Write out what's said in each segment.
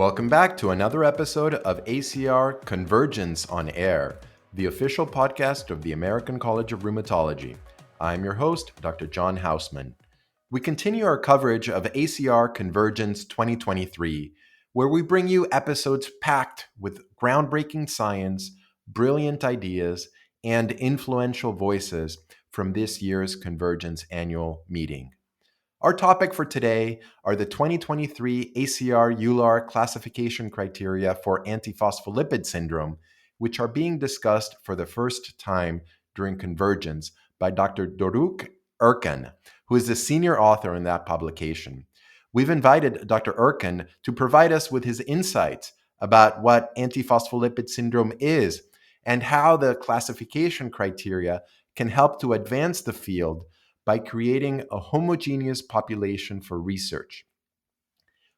Welcome back to another episode of ACR Convergence on Air, the official podcast of the American College of Rheumatology. I'm your host, Dr. John Hausman. We continue our coverage of ACR Convergence 2023, where we bring you episodes packed with groundbreaking science, brilliant ideas, and influential voices from this year's Convergence annual meeting. Our topic for today are the 2023 ACR-EULAR classification criteria for antiphospholipid syndrome, which are being discussed for the first time during Convergence by Dr. Doruk Erkan, who is the senior author in that publication. We've invited Dr. Erkan to provide us with his insights about what antiphospholipid syndrome is and how the classification criteria can help to advance the field by creating a homogeneous population for research.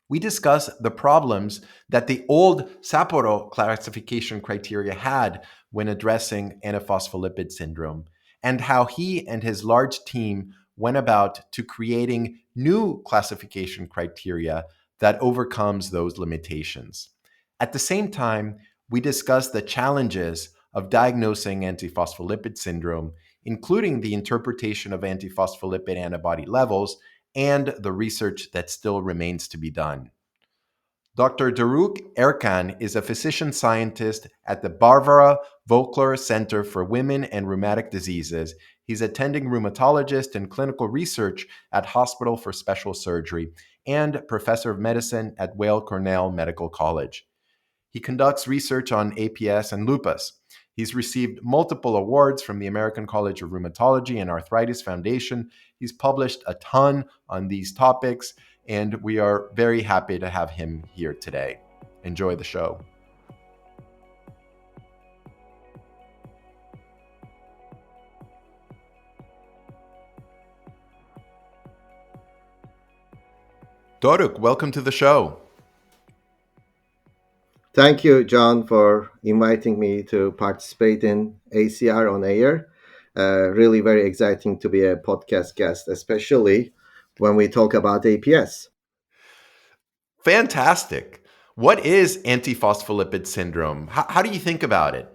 We discuss the problems that the old Sapporo classification criteria had when addressing antiphospholipid syndrome, and how he and his large team went about to creating new classification criteria that overcomes those limitations. At the same time, we discuss the challenges of diagnosing antiphospholipid syndrome, including the interpretation of antiphospholipid antibody levels and the research that still remains to be done. Dr. Doruk Erkan is a physician scientist at the Barbara Vogler Center for Women and Rheumatic Diseases. He's attending rheumatologist and clinical research at Hospital for Special Surgery and professor of medicine at Weill Cornell Medical College. He conducts research on APS and lupus. He's received multiple awards from the American College of Rheumatology and Arthritis Foundation. He's published a ton on these topics, and we are very happy to have him here today. Enjoy the show. Doruk, welcome to the show. Thank you, John, for inviting me to participate in ACR on Air. Really very exciting to be a podcast guest, especially when we talk about APS. Fantastic. What is antiphospholipid syndrome? How do you think about it?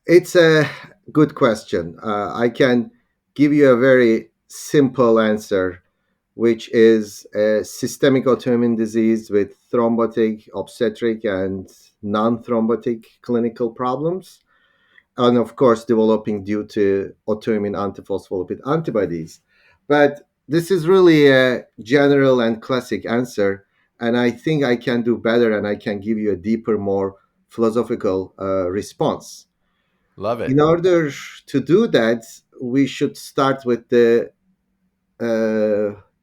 It's a good question. I can give you a very simple answer, which is a systemic autoimmune disease with thrombotic, obstetric, and non-thrombotic clinical problems. And of course, developing due to autoimmune antiphospholipid antibodies. But this is really a general and classic answer. And I think I can do better and I can give you a deeper, more philosophical response. Love In it. order to do that, we should start with the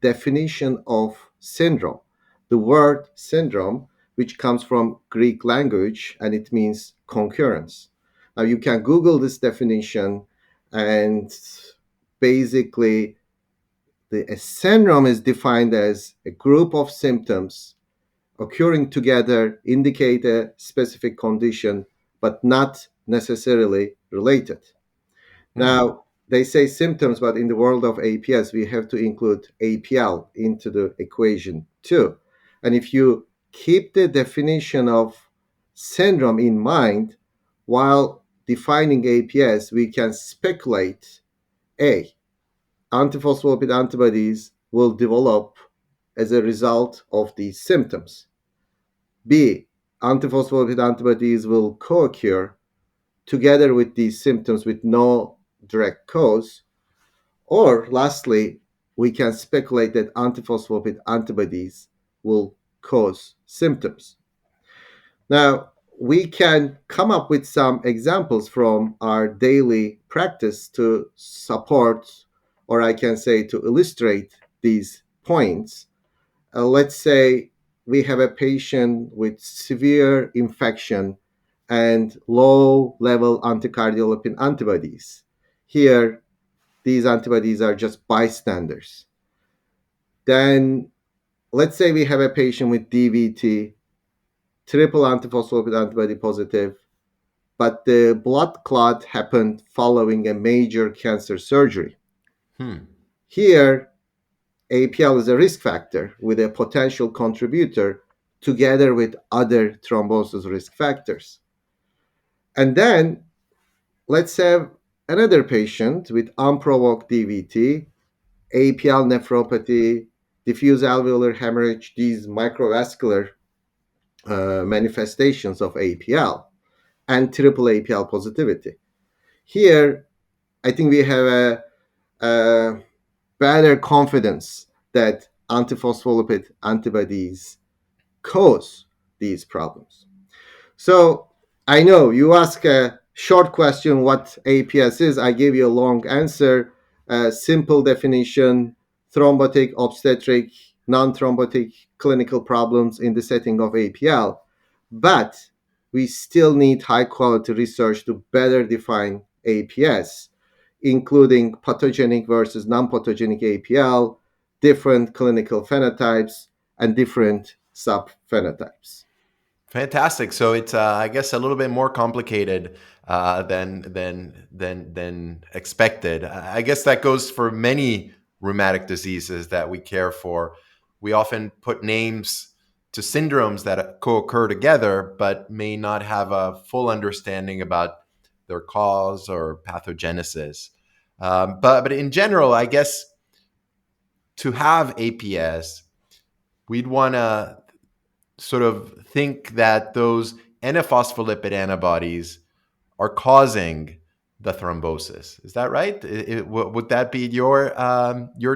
definition of syndrome. The word syndrome, which comes from Greek language, and it means concurrence. Now you can Google this definition, and basically, a syndrome is defined as a group of symptoms occurring together, indicate a specific condition, but not necessarily related. Now, they say symptoms, but in the world of APS, we have to include APL into the equation too. And if you keep the definition of syndrome in mind while defining APS, we can speculate A, antiphospholipid antibodies will develop as a result of these symptoms. B, antiphospholipid antibodies will co-occur together with these symptoms with no direct cause. Or lastly, we can speculate that antiphospholipid antibodies will cause symptoms. Now, we can come up with some examples from our daily practice to support, or I can say to illustrate these points. Let's say we have a patient with severe infection and low level anticardiolipin antibodies. Here, these antibodies are just bystanders. Then, let's say we have a patient with DVT, triple antiphospholipid antibody positive, but the blood clot happened following a major cancer surgery. Hmm. Here, APL is a risk factor with a potential contributor together with other thrombosis risk factors. And then let's have another patient with unprovoked DVT, APL nephropathy, diffuse alveolar hemorrhage, these microvascular manifestations of APL, and triple APL positivity. Here, I think we have a better confidence that antiphospholipid antibodies cause these problems. So I know you ask a short question what APS is. I gave you a long answer. A simple definition: thrombotic, obstetric, non-thrombotic clinical problems in the setting of APL. But we still need high quality research to better define APS, including pathogenic versus non-pathogenic APL, different clinical phenotypes, and different subphenotypes. Fantastic. So it's, I guess, a little bit more complicated than expected. I guess that goes for many rheumatic diseases that we care for. We often put names to syndromes that co-occur together, but may not have a full understanding about their cause or pathogenesis. But in general, I guess to have APS, we'd want to sort of think that those N-phospholipid antibodies are causing the thrombosis. Is that right? Would that be your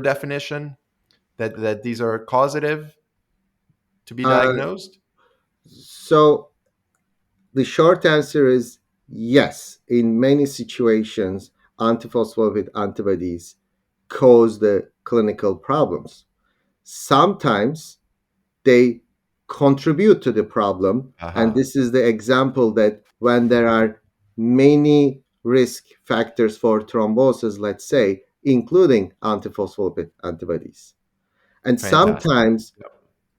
definition, that these are causative to be Uh, diagnosed? so the short answer is yes. In many situations, antiphospholipid antibodies cause the clinical problems. Sometimes they contribute to the problem, and Aha, this is the example that when there are many risk factors for thrombosis, let's say, including antiphospholipid antibodies. And fantastic. sometimes Yep.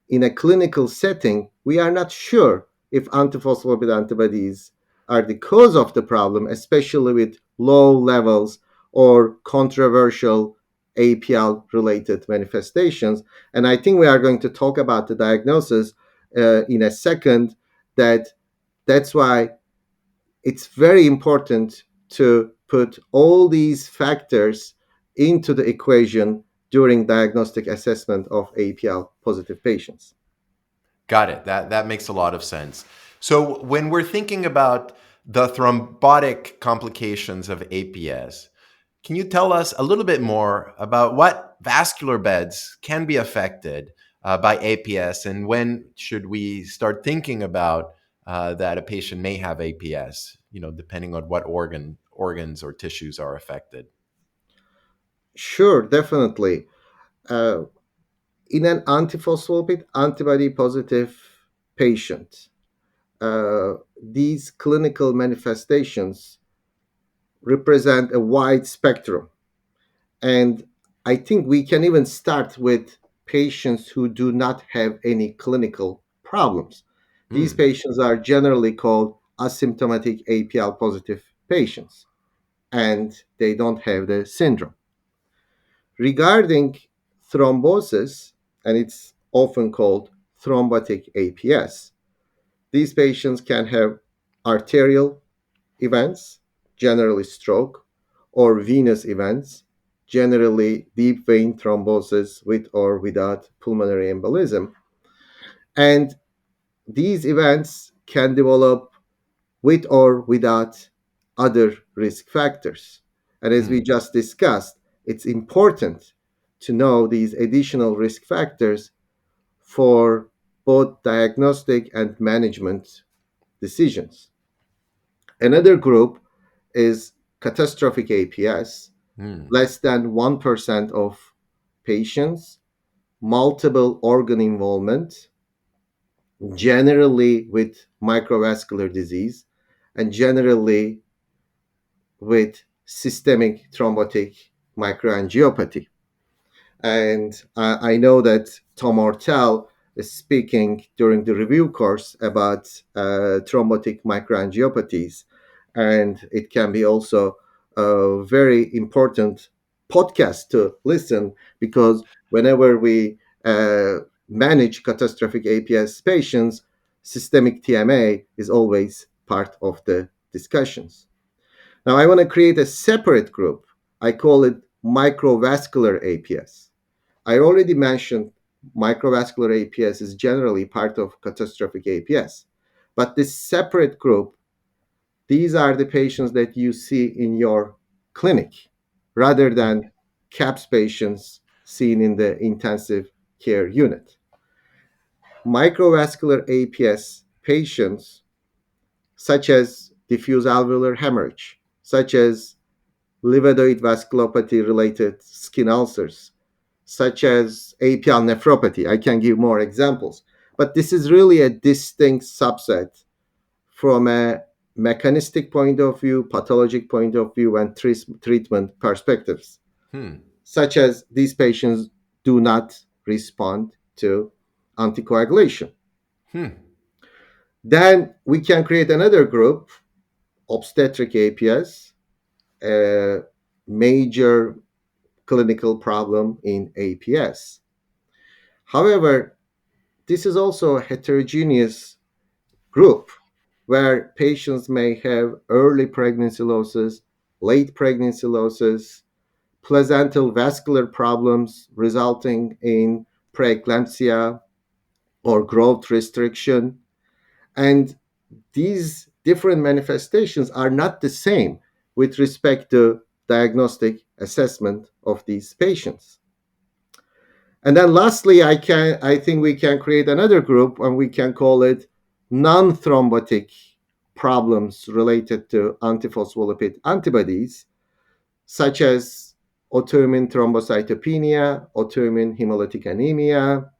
in a clinical setting, we are not sure if antiphospholipid antibodies are the cause of the problem, especially with low levels or controversial APL related manifestations. And I think we are going to talk about the diagnosis in a second. That's why it's very important to put all these factors into the equation during diagnostic assessment of APL positive patients. Got it. That makes a lot of sense. So when we're thinking about the thrombotic complications of APS, can you tell us a little bit more about what vascular beds can be affected by APS, and when should we start thinking about that a patient may have APS? Depending on what organs or tissues are affected. Sure, definitely. Uh, in an antiphospholipid antibody positive patient, these clinical manifestations represent a wide spectrum. And I think we can even start with patients who do not have any clinical problems. These Hmm. patients are generally called asymptomatic APL positive patients, and they don't have the syndrome. Regarding thrombosis, and it's often called thrombotic APS, these patients can have arterial events, generally stroke, or venous events, generally deep vein thrombosis with or without pulmonary embolism. And these events can develop with or without other risk factors. And as we Hmm. just discussed, it's important to know these additional risk factors for both diagnostic and management decisions. Another group is catastrophic APS, Hmm. less than 1% of patients, multiple organ involvement, generally with microvascular disease, and generally with systemic thrombotic microangiopathy. And I know that Tom Ortel is speaking during the review course about thrombotic microangiopathies, and it can be also very important podcast to listen, because whenever we uh, manage catastrophic APS patients, systemic TMA is always part of the discussions. Now, I want to create a separate group. I call it microvascular APS. I already mentioned microvascular APS is generally part of catastrophic APS. But this separate group, these are the patients that you see in your clinic rather than CAPS patients seen in the intensive care unit. Microvascular APS patients, such as diffuse alveolar hemorrhage, such as livedoid vasculopathy related skin ulcers, such as APL nephropathy. I can give more examples. But this is really a distinct subset from a mechanistic point of view, pathologic point of view, and treatment perspectives, Hmm. such as these patients do not respond to anticoagulation. Hmm. Then we can create another group, obstetric APS, a major clinical problem in APS. However, this is also a heterogeneous group where patients may have early pregnancy losses, late pregnancy losses, placental vascular problems resulting in preeclampsia or growth restriction. And these different manifestations are not the same with respect to diagnostic assessment of these patients. And then lastly, I think we can create another group and we can call it non-thrombotic problems related to antiphospholipid antibodies, such as autoimmune thrombocytopenia, autoimmune hemolytic anemia,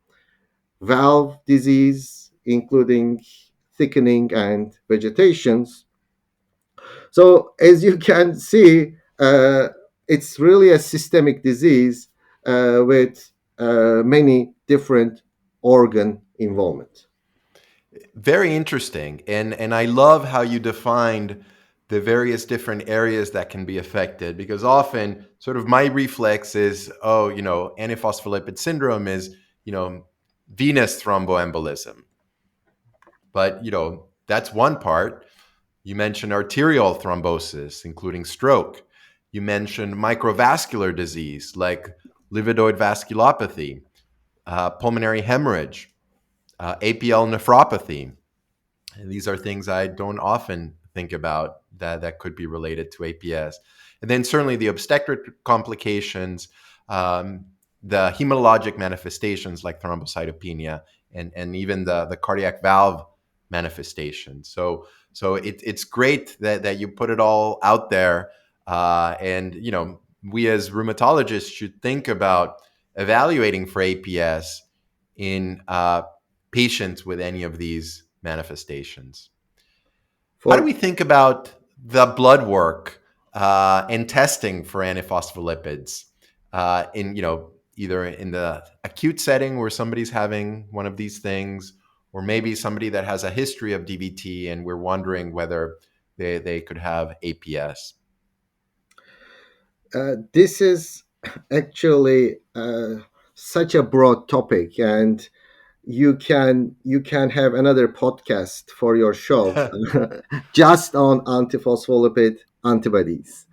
valve disease, including thickening and vegetations. So, as you can see, it's really a systemic disease with many different organ involvement. Very interesting. And I love how you defined the various different areas that can be affected, because often sort of my reflex is, oh, antiphospholipid syndrome is, venous thromboembolism. But, that's one part. You mentioned arterial thrombosis, including stroke. You mentioned microvascular disease like livedoid vasculopathy, pulmonary hemorrhage, APL nephropathy. And these are things I don't often think about that could be related to APS. And then certainly the obstetric complications, um, the hematologic manifestations like thrombocytopenia, and even the cardiac valve manifestations. So it's great that you put it all out there. And, we as rheumatologists should think about evaluating for APS in patients with any of these manifestations. How do For we think about the blood work and testing for antiphospholipids in either in the acute setting where somebody's having one of these things, or maybe somebody that has a history of DVT and we're wondering whether they could have APS? This is actually such a broad topic, and you can have another podcast for your show just on antiphospholipid antibodies.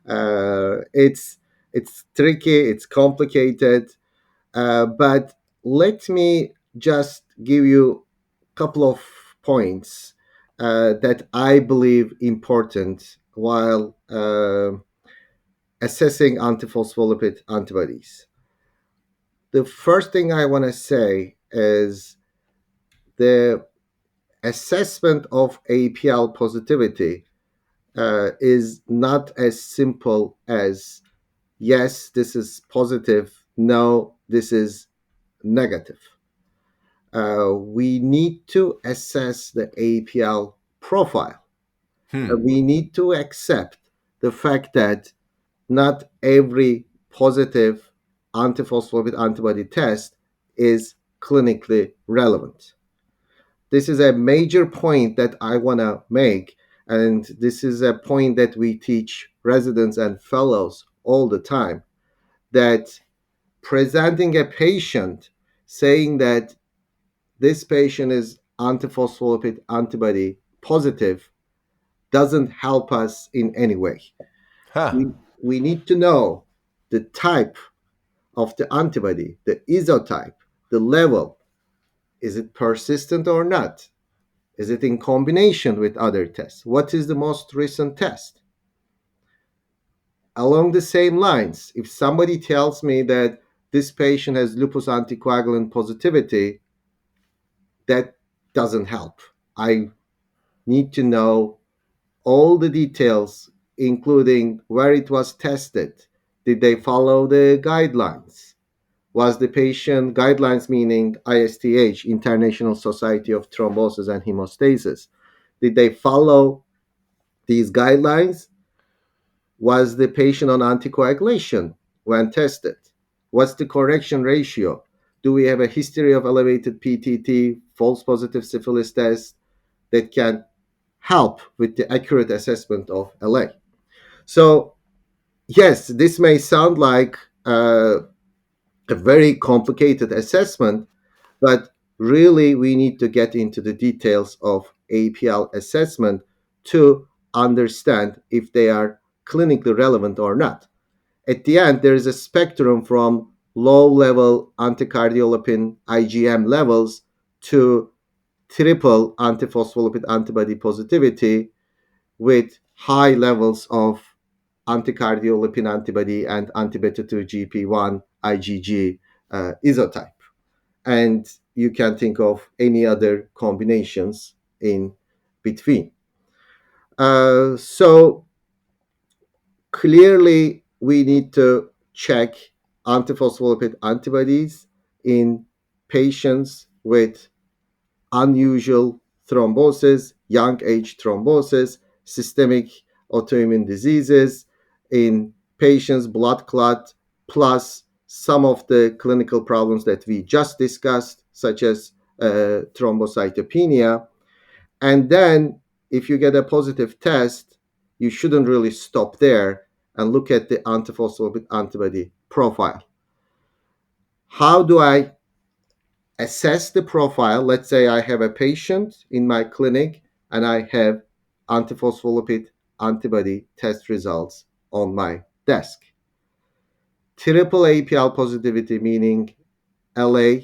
It's tricky, it's complicated, but let me just give you a couple of points that I believe important while assessing antiphospholipid antibodies. The first thing I want to say is the assessment of APL positivity is not as simple as yes, this is positive, no, this is negative. We need to assess the APL profile. Hmm. We need to accept the fact that not every positive antiphospholipid antibody test is clinically relevant. This is a major point that I want to make, and this is a point that we teach residents and fellows all the time. that presenting a patient saying that this patient is antiphospholipid antibody positive doesn't help us in any way. Huh. We need to know the type of the antibody, the isotype, the level. Is it persistent or not? Is it in combination with other tests? What is the most recent test? Along the same lines, if somebody tells me that this patient has lupus anticoagulant positivity, that doesn't help. I need to know all the details, including where it was tested. Did they follow the guidelines? Was the patient guidelines, meaning ISTH, International Society of Thrombosis and Hemostasis? Did they follow these guidelines? Was the patient on anticoagulation when tested? What's the correction ratio? Do we have a history of elevated PTT, false positive syphilis test that can help with the accurate assessment of LA? So, yes, this may sound like a very complicated assessment, but really we need to get into the details of APL assessment to understand if they are clinically relevant or not. At the end, there is a spectrum from low level anticardiolipin IgM levels to triple antiphospholipid antibody positivity with high levels of anticardiolipin antibody and anti-beta 2 GP1 IgG isotype. And you can think of any other combinations in between. So clearly, we need to check antiphospholipid antibodies in patients with unusual thrombosis, young age thrombosis, systemic autoimmune diseases, in patients blood clot, plus some of the clinical problems that we just discussed, such as thrombocytopenia. And then, if you get a positive test, you shouldn't really stop there and look at the antiphospholipid antibody profile. How do I assess the profile? Let's say I have a patient in my clinic and I have antiphospholipid antibody test results on my desk. Triple APL positivity, meaning LA,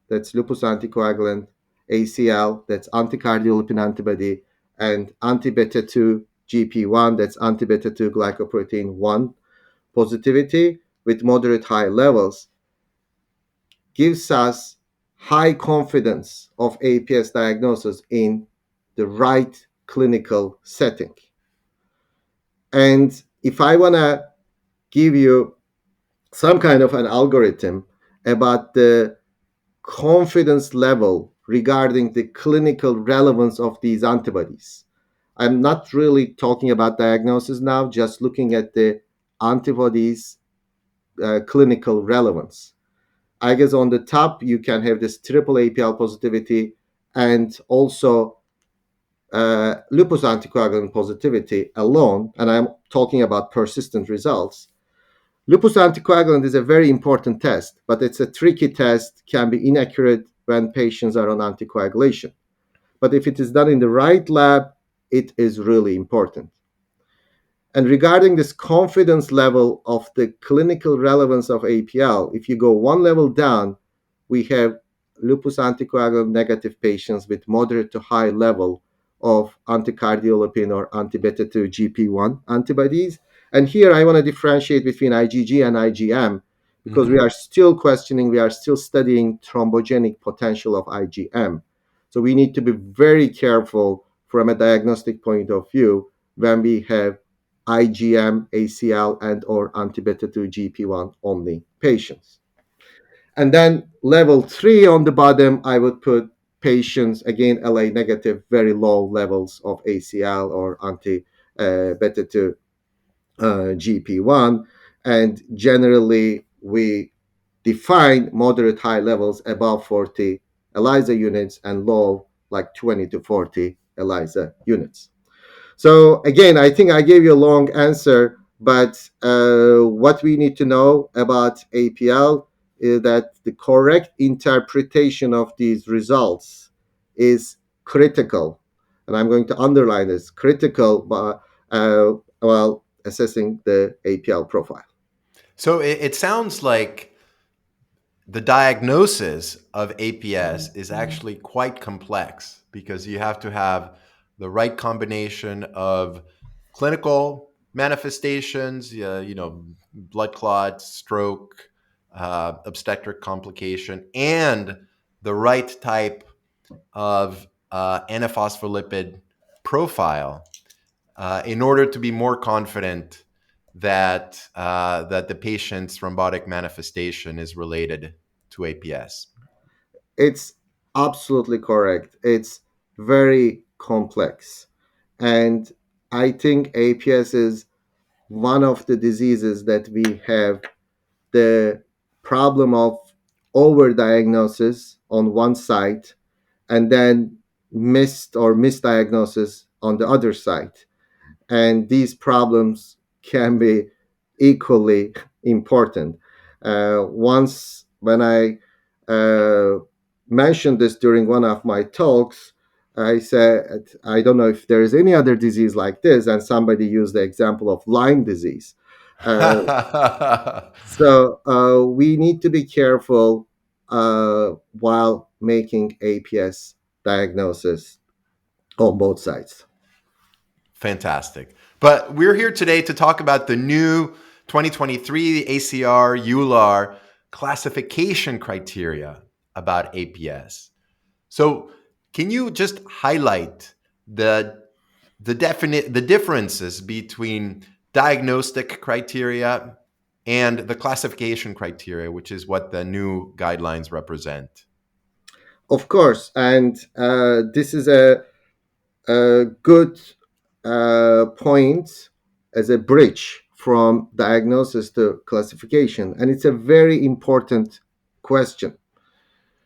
that's lupus anticoagulant, ACL, that's anticardiolipin antibody, and anti-beta 2 GP1, that's anti-beta 2 glycoprotein 1 positivity with moderate high levels, gives us high confidence of APS diagnosis in the right clinical setting. And if I want to give you some kind of an algorithm about the confidence level regarding the clinical relevance of these antibodies, I'm not really talking about diagnosis now, just looking at the antibodies' clinical relevance. I guess on the top, you can have this triple APL positivity and also lupus anticoagulant positivity alone, and I'm talking about persistent results. Lupus anticoagulant is a very important test, but it's a tricky test, can be inaccurate when patients are on anticoagulation. But if it is done in the right lab, it is really important. And regarding this confidence level of the clinical relevance of APL, if you go one level down, we have lupus anticoagulant negative patients with moderate to high level of anticardiolipin or anti-beta 2 GP1 antibodies. And here I want to differentiate between IgG and IgM because we Mm-hmm. are still questioning, we are still studying thrombogenic potential of IgM. So we need to be very careful from a diagnostic point of view when we have IgM, ACL, and or anti-beta 2 GP1 only patients. And then level 3 on the bottom, I would put patients, again, LA negative, very low levels of ACL or anti-beta 2 GP1. And generally, we define moderate high levels above 40 ELISA units and low, like 20 to 40 ELISA units. So again, I think I gave you a long answer, But what we need to know about APL is that the correct interpretation of these results is critical. And I'm going to underline this critical while assessing the APL profile. So it sounds like the diagnosis of APS is actually quite complex because you have to have the right combination of clinical manifestations, blood clots, stroke, obstetric complication, and the right type of antiphospholipid profile in order to be more confident that the patient's thrombotic manifestation is related to APS. It's absolutely correct. It's very complex. And I think APS is one of the diseases that we have the problem of overdiagnosis on one side and then missed or misdiagnosis on the other side. And these problems can be equally important. Once, when I uh, mentioned this during one of my talks, I said, I don't know if there is any other disease like this, and somebody used the example of Lyme disease. Uh, so we need to be careful while making APS diagnosis on both sides. Fantastic. But we're here today to talk about the new 2023 ACR EULAR classification criteria about APS. So, can you just highlight the differences between diagnostic criteria and the classification criteria, which is what the new guidelines represent? Of course, and this is a good point as a bridge from diagnosis to classification, and it's a very important question.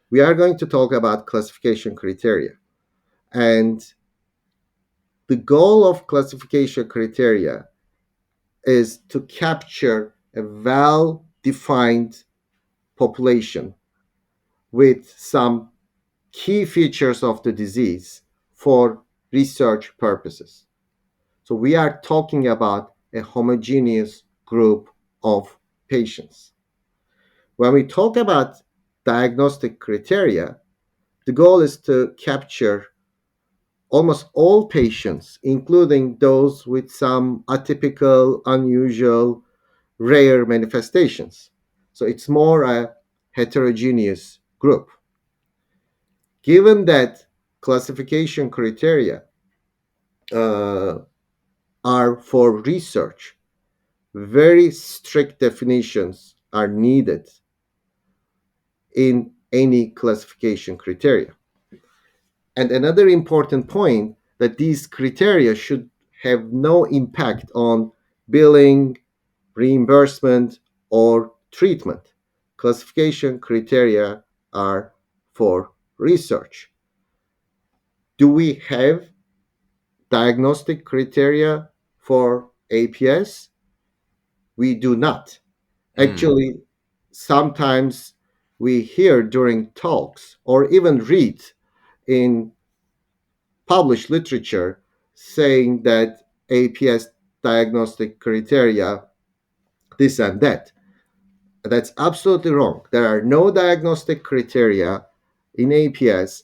We are going to talk about classification criteria, and the goal of classification criteria is to capture a well defined population with some key features of the disease for research purposes. So we are talking about a homogeneous group of patients. When we talk about diagnostic criteria, the goal is to capture almost all patients, including those with some atypical, unusual, rare manifestations. So it's more a heterogeneous group. Given that classification criteria uh, are for research, very strict definitions are needed in any classification criteria. And another important point that these criteria should have no impact on billing, reimbursement, or treatment. Classification criteria are for research. Do we have diagnostic criteria for APS? We do not. Mm. Actually, sometimes we hear during talks or even read in published literature saying that APS diagnostic criteria, this and that. That's absolutely wrong. There are no diagnostic criteria in APS.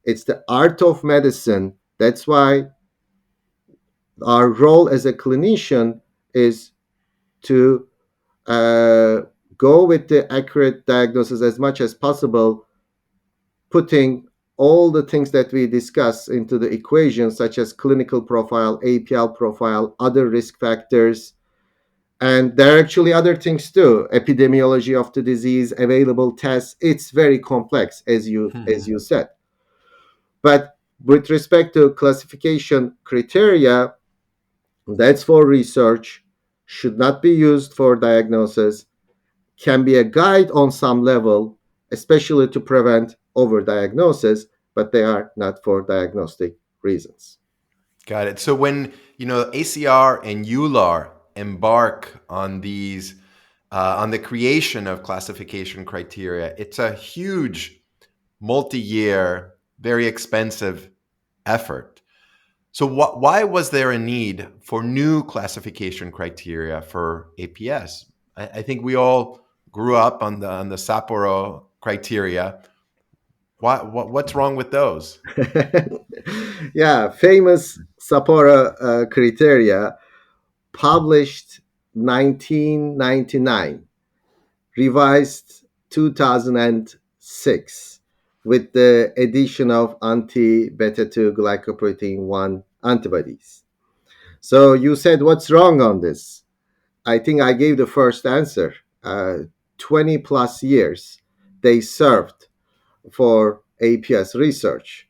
It's the art of medicine. That's why our role as a clinician is to uh, go with the accurate diagnosis as much as possible, putting all the things that we discuss into the equation, such as clinical profile, APL profile, other risk factors. And there are actually other things too, epidemiology of the disease, available tests. It's very complex, as you said. But with respect to classification criteria, that's for research, should not be used for diagnosis, can be a guide on some level, especially to prevent overdiagnosis, but they are not for diagnostic reasons. Got it. So when ACR and EULAR embark on these on the creation of classification criteria, it's a huge multi-year, very expensive effort. So why was there a need for new classification criteria for APS? I think we all grew up on the Sapporo criteria. What's wrong with those? Yeah, famous Sapporo criteria published 1999, revised 2006 with the addition of anti-beta 2 glycoprotein 1 antibodies. So you said, what's wrong on this? I think I gave the first answer. 20 plus years they served for APS research,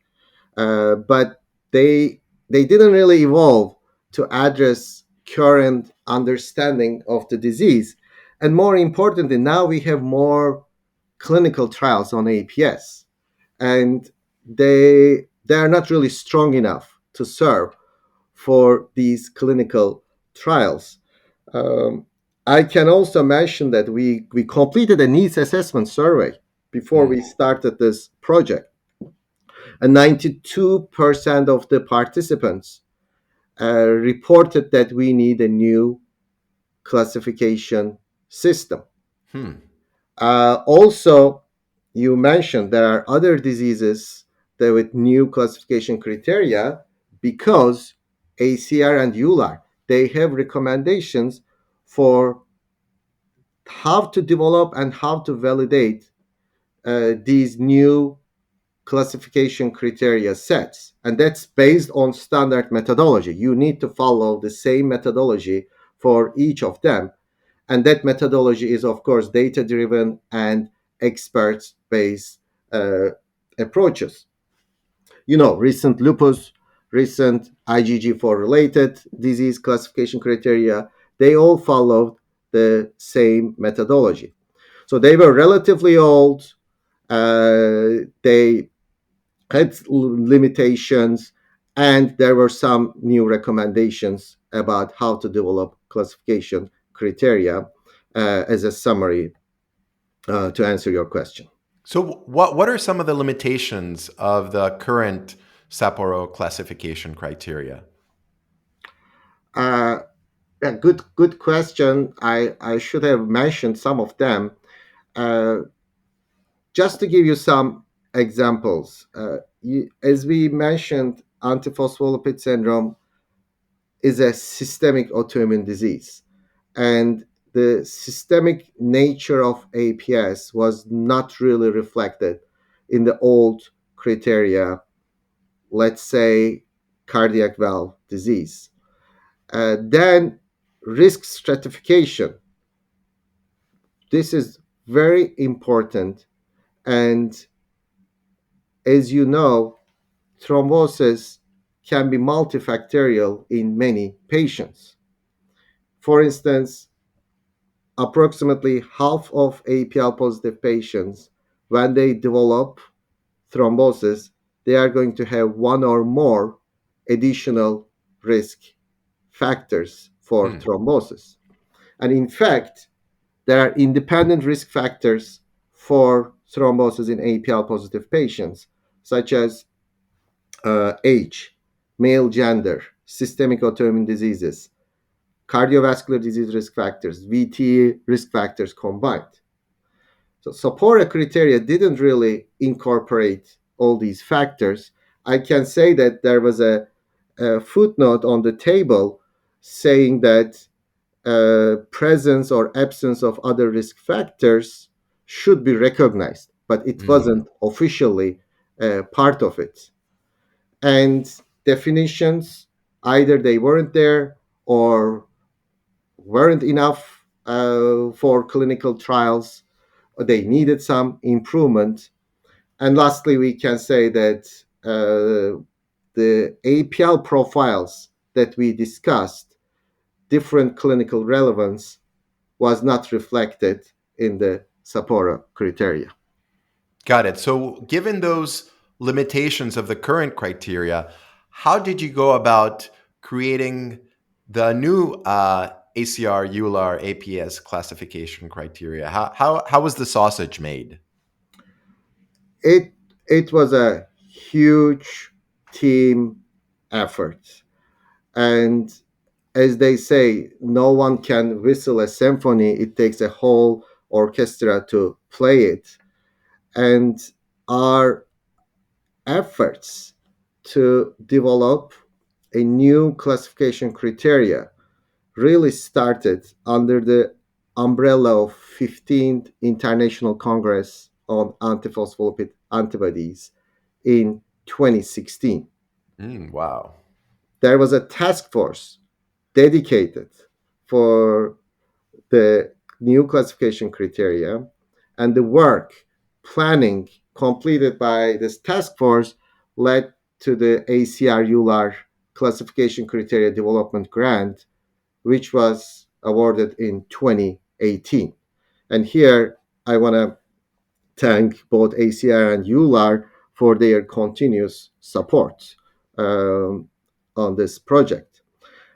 but they didn't really evolve to address current understanding of the disease. And more importantly, now we have more clinical trials on APS, and they are not really strong enough to serve for these clinical trials. Um, I can also mention that we completed a needs assessment survey before Hmm. we started this project, and 92% of the participants reported that we need a new classification system. Hmm. Also, you mentioned there are other diseases that with new classification criteria because ACR and EULAR, they have recommendations for how to develop and how to validate these new classification criteria sets. And that's based on standard methodology. You need to follow the same methodology for each of them. And that methodology is, of course, data driven and experts based approaches. You know, recent lupus, recent IgG4 related disease classification criteria, they all followed the same methodology. So they were relatively old. They had limitations, and there were some new recommendations about how to develop classification criteria as a summary to answer your question. So what are some of the limitations of the current Sapporo classification criteria? Uh, yeah, good question. I should have mentioned some of them. Uh, just to give you some examples, as we mentioned, antiphospholipid syndrome is a systemic autoimmune disease. And the systemic nature of APS was not really reflected in the old criteria, let's say cardiac valve disease. Then risk stratification. This is very important. And as you know, thrombosis can be multifactorial in many patients. For instance, approximately half of APL positive patients, when they develop thrombosis, they are going to have one or more additional risk factors for Hmm. thrombosis. And in fact, there are independent risk factors for thrombosis in APL positive patients, such as age, male gender, systemic autoimmune diseases, cardiovascular disease risk factors, VT risk factors combined. So Sapora criteria didn't really incorporate all these factors. I can say that there was a footnote on the table saying that presence or absence of other risk factors should be recognized, but it Hmm. wasn't officially part of it. And definitions, either they weren't there or weren't enough for clinical trials, or they needed some improvement. And lastly, we can say that the APL profiles that we discussed, different clinical relevance, was not reflected in the Sapporo criteria. Got it. So, given those limitations of the current criteria, how did you go about creating the new ACR, ULAR, APS classification criteria? How was the sausage made? It it was a huge team effort, and as they say, no one can whistle a symphony. It takes a whole orchestra to play it, and our efforts to develop a new classification criteria really started under the umbrella of 15th International Congress on Antiphospholipid Antibodies in 2016. Wow. There was a task force dedicated for the new classification criteria, and the work planning completed by this task force led to the ACR ULAR classification criteria development grant, which was awarded in 2018. And here I want to thank both ACR and ULAR for their continuous support um, on this project.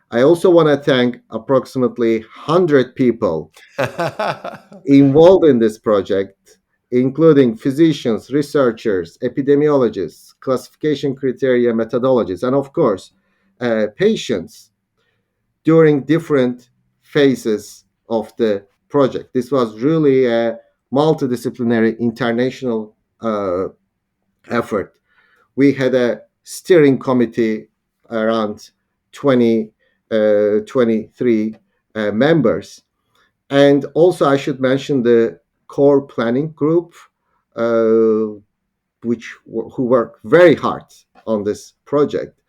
I also want to thank approximately 100 people involved in this project, including physicians, researchers, epidemiologists, classification criteria methodologists, and of course, patients during different phases of the project. This was really a multidisciplinary international effort. We had a steering committee around 20, 23 members. And also, I should mention the core planning group, uh, who worked very hard on this project.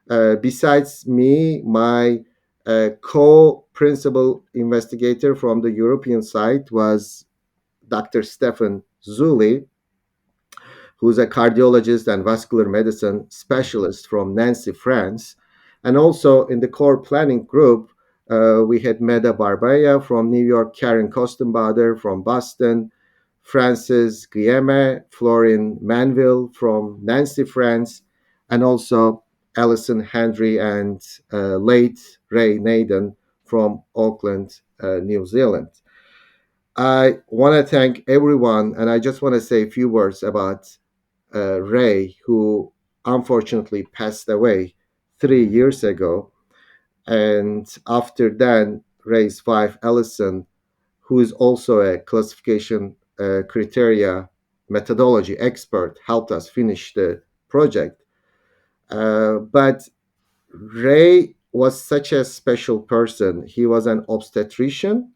Besides me, my co-principal investigator from the European side was Dr. Stefan Zuli, who's a cardiologist and vascular medicine specialist from Nancy, France. And also in the core planning group, we had Meda Barbaya from New York, Karen Kostenbader from Boston, Francis Guilleme, Florian Manville from Nancy, France, and also Alison Hendry and late Ray Naden from Auckland, New Zealand. I want to thank everyone, and I just want to say a few words about Ray, who unfortunately passed away 3 years ago. And after that, Ray's wife, Allison, who is also a classification criteria methodology expert, helped us finish the project. But Ray was such a special person. He was an obstetrician,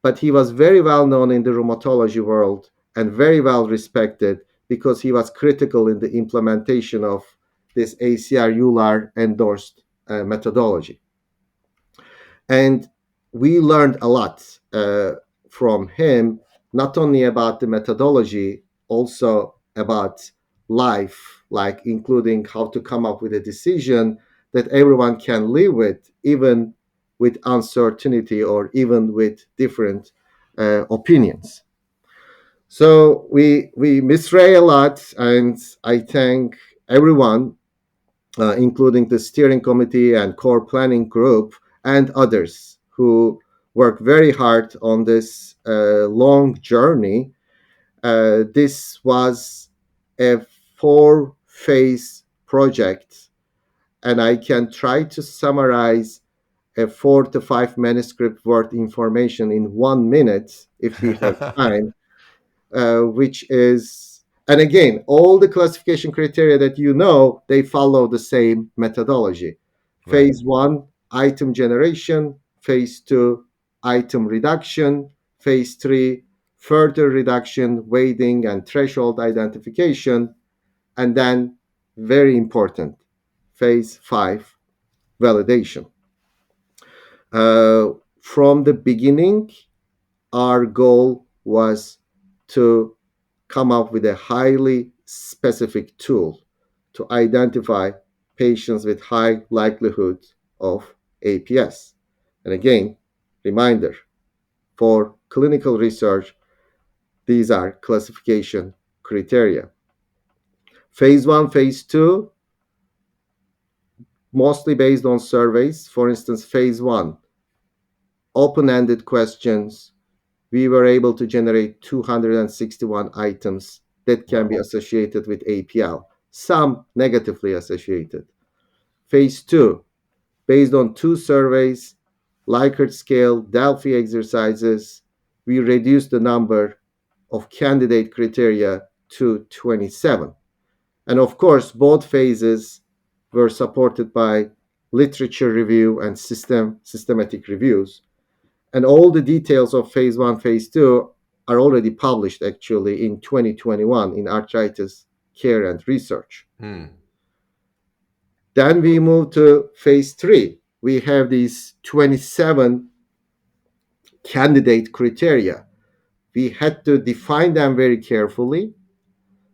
but he was very well known in the rheumatology world and very well respected because he was critical in the implementation of this ACR ULAR endorsed methodology. And we learned a lot from him, not only about the methodology, also about life, like including how to come up with a decision that everyone can live with, even with uncertainty or even with different opinions. So we miss Ray a lot, and I thank everyone, including the steering committee and core planning group and others who worked very hard on this long journey. This was a four-phase project, and I can try to summarize a 4 to 5 manuscript worth information in 1 minute if we have time, which is, and again, all the classification criteria that you know, they follow the same methodology. Right. Phase one, item generation. Phase two, item reduction. Phase three, further reduction, weighting, and threshold identification. And then, very important, phase five, validation. From the beginning, our goal was to come up with a highly specific tool to identify patients with high likelihood of APS. And again, reminder, for clinical research, these are classification criteria. Phase one, phase two, mostly based on surveys. For instance, phase one, open-ended questions, we were able to generate 261 items that can be Wow. associated with APL, some negatively associated. Phase two, based on two surveys, Likert scale, Delphi exercises, we reduced the number of candidate criteria to 27. And of course, both phases were supported by literature review and systematic reviews. And all the details of phase one, phase two are already published actually in 2021 in Arthritis Care and Research. Hmm. Then we move to phase three. We have these 27 candidate criteria. We had to define them very carefully.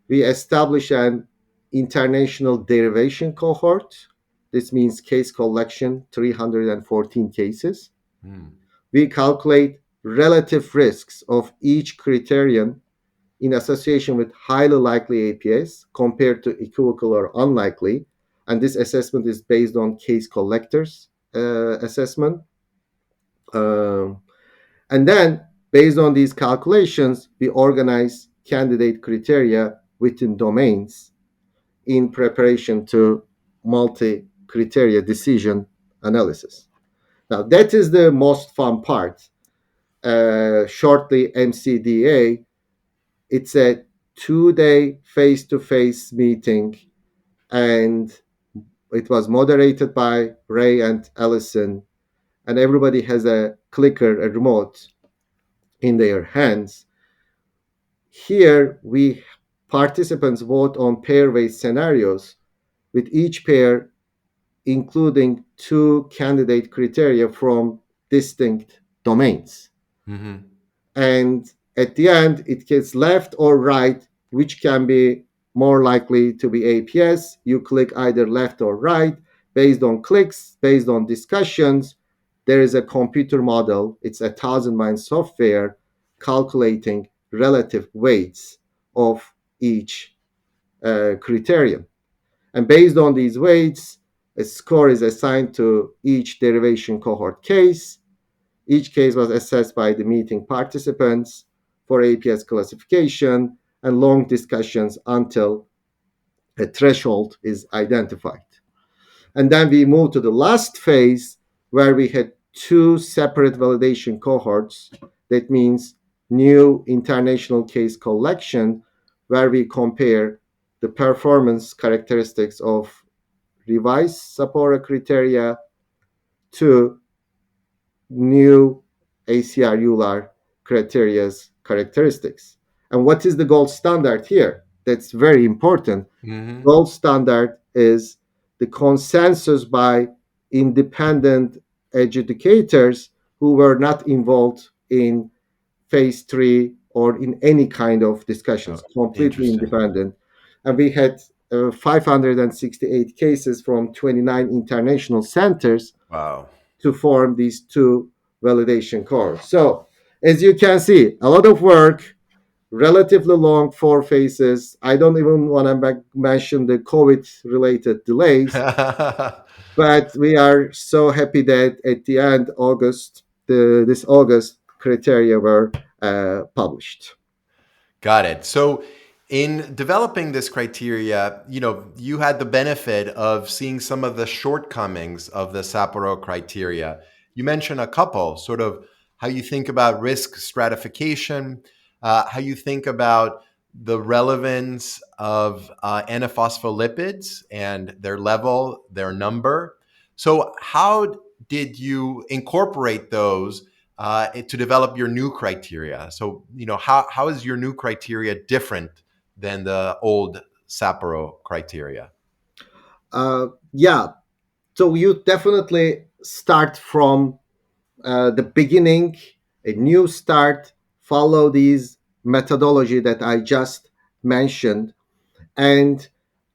We established an international derivation cohort. This means case collection, 314 cases. Hmm. We calculate relative risks of each criterion in association with highly likely APS compared to equivocal or unlikely. And this assessment is based on case collectors assessment. Um, and then, based on these calculations, we organize candidate criteria within domains in preparation to multi criteria decision analysis. Now, that is the most fun part. Shortly, MCDA, it's a 2 day face to face meeting, and it was moderated by Ray and Allison, and everybody has a clicker, a remote in their hands. Here, we participants vote on pair-based scenarios, with each pair including two candidate criteria from distinct domains. Mm-hmm. And at the end, it gets left or right, which can be more likely to be APS. You click either left or right based on clicks, based on discussions. There is a computer model, it's a 1,000 line software calculating relative weights of each criterion. And based on these weights, a score is assigned to each derivation cohort case. Each case was assessed by the meeting participants for APS classification and long discussions until a threshold is identified. And then we move to the last phase where we had two separate validation cohorts. That means new international case collection, where we compare the performance characteristics of revised Sapora criteria to new ACR ULAR criteria's characteristics. And what is the gold standard here? That's very important. Mm-hmm. Gold standard is the consensus by independent adjudicators who were not involved in phase three or in any kind of Oh, discussions, completely interesting. independent. And we had 568 cases from 29 international centers Wow. to form these two validation cores. So, as you can see, a lot of work, relatively long, four phases. I don't even want to mention the COVID related delays, but we are so happy that at the end August, this August, criteria were published. Got it. So, in developing this criteria, you had the benefit of seeing some of the shortcomings of the Sapporo criteria. You mentioned a couple, sort of how you think about risk stratification, how you think about the relevance of N-phospholipids and their level, their number. So, how did you incorporate those to develop your new criteria? So, how is your new criteria different than the old Sapporo criteria? Yeah, so you definitely start from the beginning, a new start, follow these methodology that I just mentioned, and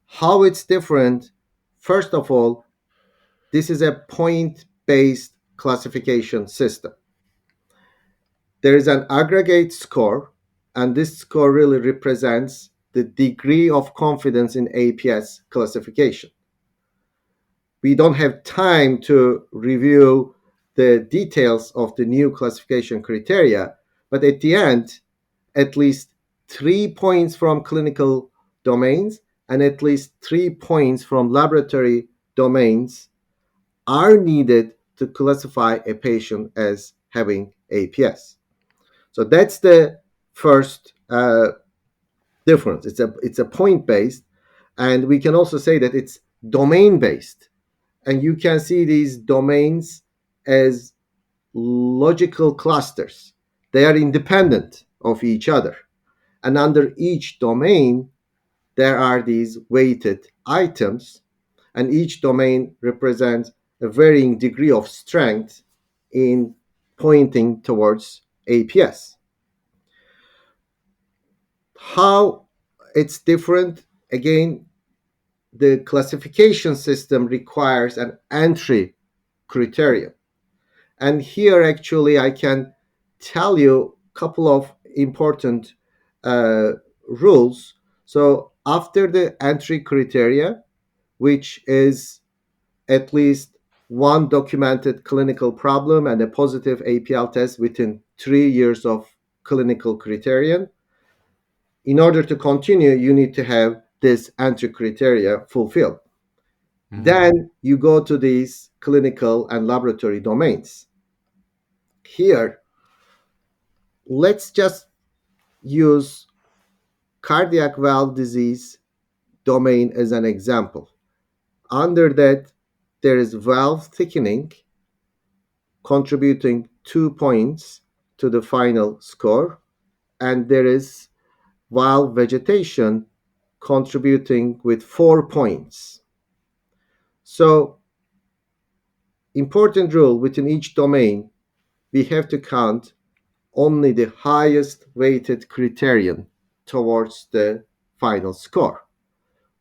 how it's different. First of all, this is a point based classification system. There is an aggregate score, and this score really represents the degree of confidence in APS classification. We don't have time to review the details of the new classification criteria, but at the end, at least 3 points from clinical domains and at least 3 points from laboratory domains are needed to classify a patient as having APS. So that's the first difference. It's a point based, and we can also say that it's domain based. And you can see these domains as logical clusters. They are independent of each other. And under each domain, there are these weighted items, and each domain represents a varying degree of strength in pointing towards APS. How it's different, again, the classification system requires an entry criterion. And here, actually, I can tell you a couple of important uh, rules. So, after the entry criteria, which is at least one documented clinical problem and a positive APL test within 3 years of clinical criterion, in order to continue, you need to have this entry criteria fulfilled. Mhm. Then you go to these clinical and laboratory domains. Here, let's just use cardiac valve disease domain as an example. Under that, there is valve thickening contributing 2 points to the final score, and there is valve vegetation contributing with 4 points. So, important rule within each domain, we have to count only the highest weighted criterion towards the final score.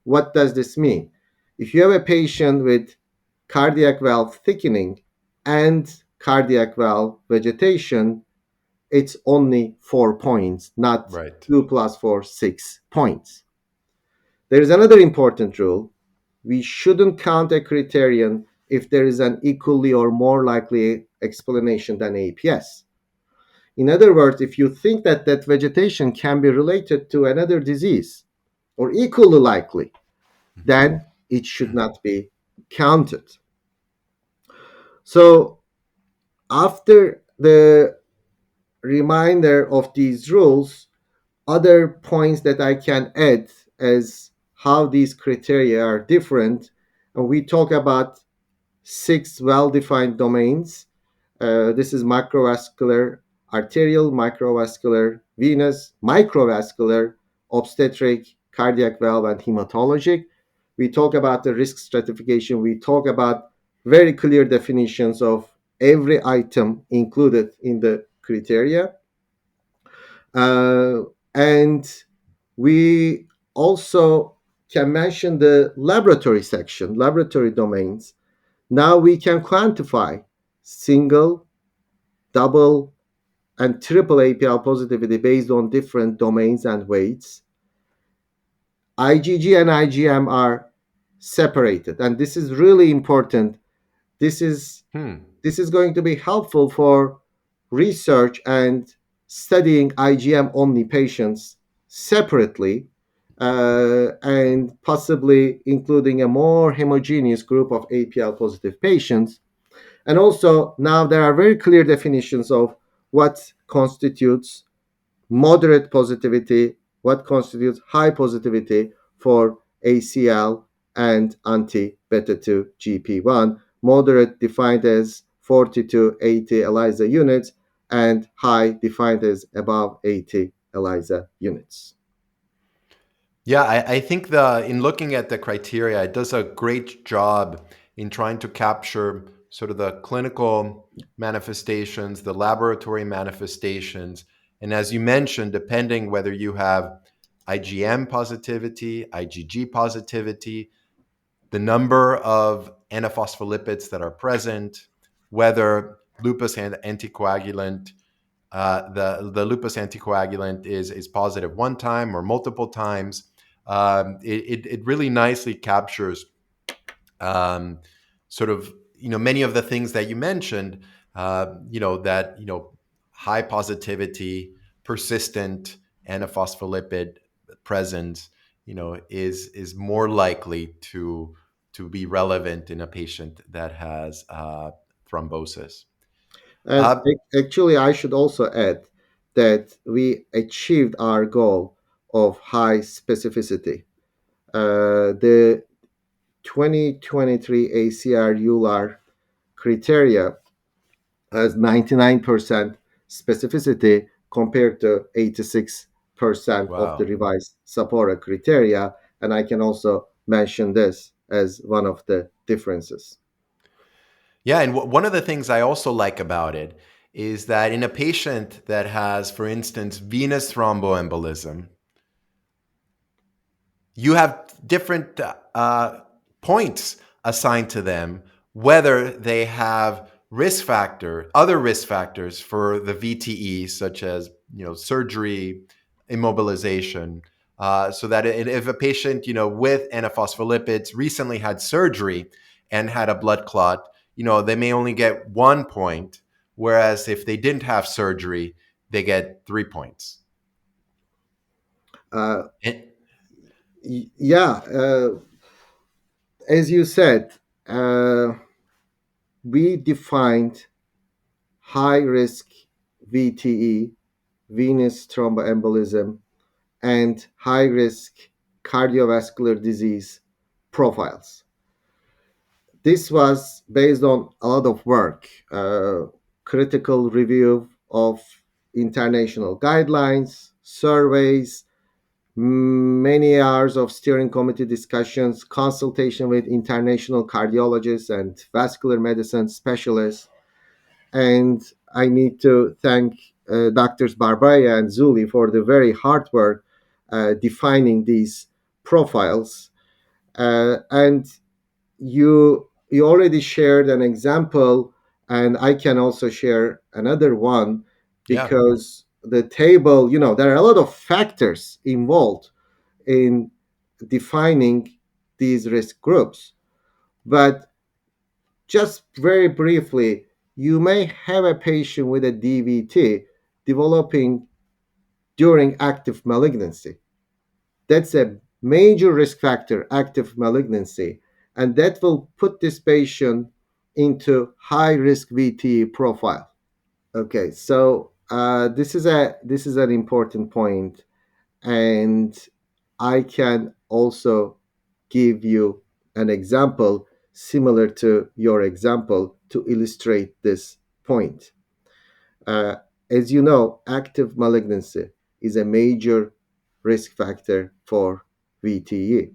What does this mean? If you have a patient with cardiac valve thickening and cardiac valve vegetation, it's only 4 points, not Right. 2 plus 4, 6 points. There is another important rule. We shouldn't count a criterion if there is an equally or more likely explanation than APS. In other words, if you think that that vegetation can be related to another disease or equally likely, then it should not be counted. So, after the reminder of these rules, other points that I can add as how these criteria are different, and we talk about 6 well-defined domains. This is microvascular, arterial, microvascular, venous, microvascular, obstetric, cardiac valve, and hematologic. We talk about the risk stratification. We talk about very clear definitions of every item included in the criteria. Uh, and we also can mention the laboratory section, laboratory domains. Now we can quantify single, double, and triple APL positivity based on different domains and weights. IgG and IgM are separated, and this is really important. This is Hmm. this is going to be helpful for research and studying IgM only patients separately, and possibly including a more homogeneous group of APL positive patients. And also, now there are very clear definitions of what constitutes moderate positivity, what constitutes high positivity for ACL and anti beta 2 GP1. Moderate defined as 40 to 80 ELISA units, and high defined as above 80 ELISA units. Yeah, I think in looking at the criteria, it does a great job in trying to capture sort of the clinical manifestations, the laboratory manifestations, and as you mentioned, depending whether you have IgM positivity, IgG positivity, the number of antiphospholipids that are present, whether lupus anticoagulant, the lupus anticoagulant is positive one time or multiple times. It really nicely captures, um, sort of, many of the things that you mentioned. that high positivity, persistent antiphospholipid presence, is more likely to be relevant in a patient that has thrombosis. And Uh, actually, I should also add that we achieved our goal of high specificity. The 2023 ACR ULAR criteria has 99% specificity compared to 86% of the wow. revised Sapporo criteria. And I can also mention this as one of the differences. Yeah, and one of the things I also like about it is that in a patient that has, for instance, venous thromboembolism, you have different points assigned to them, whether they have other risk factors for the VTE, such as surgery, immobilization. So that if a patient with anaphospholipids recently had surgery and had a blood clot, they may only get 1 point, whereas if they didn't have surgery, they get 3 points. Uh, And, yeah, as you said, uh, we defined high risk VTE, venous thromboembolism, and high risk cardiovascular disease profiles. This was based on a lot of work, critical review of international guidelines, surveys, many hours of steering committee discussions, consultation with international cardiologists and vascular medicine specialists. And I need to thank doctors Barbaya and Zuli for the very hard work defining these profiles. And you already shared an example, and I can also share another one yeah. because the table, there are a lot of factors involved in defining these risk groups. But just very briefly, you may have a patient with a DVT developing during active malignancy. That's a major risk factor, active malignancy, and that will put this patient into high risk VTE profile. Okay, so this is an important point, and I can also give you an example similar to your example to illustrate this point. Uh, as you know, active malignancy is a major risk factor for VTE.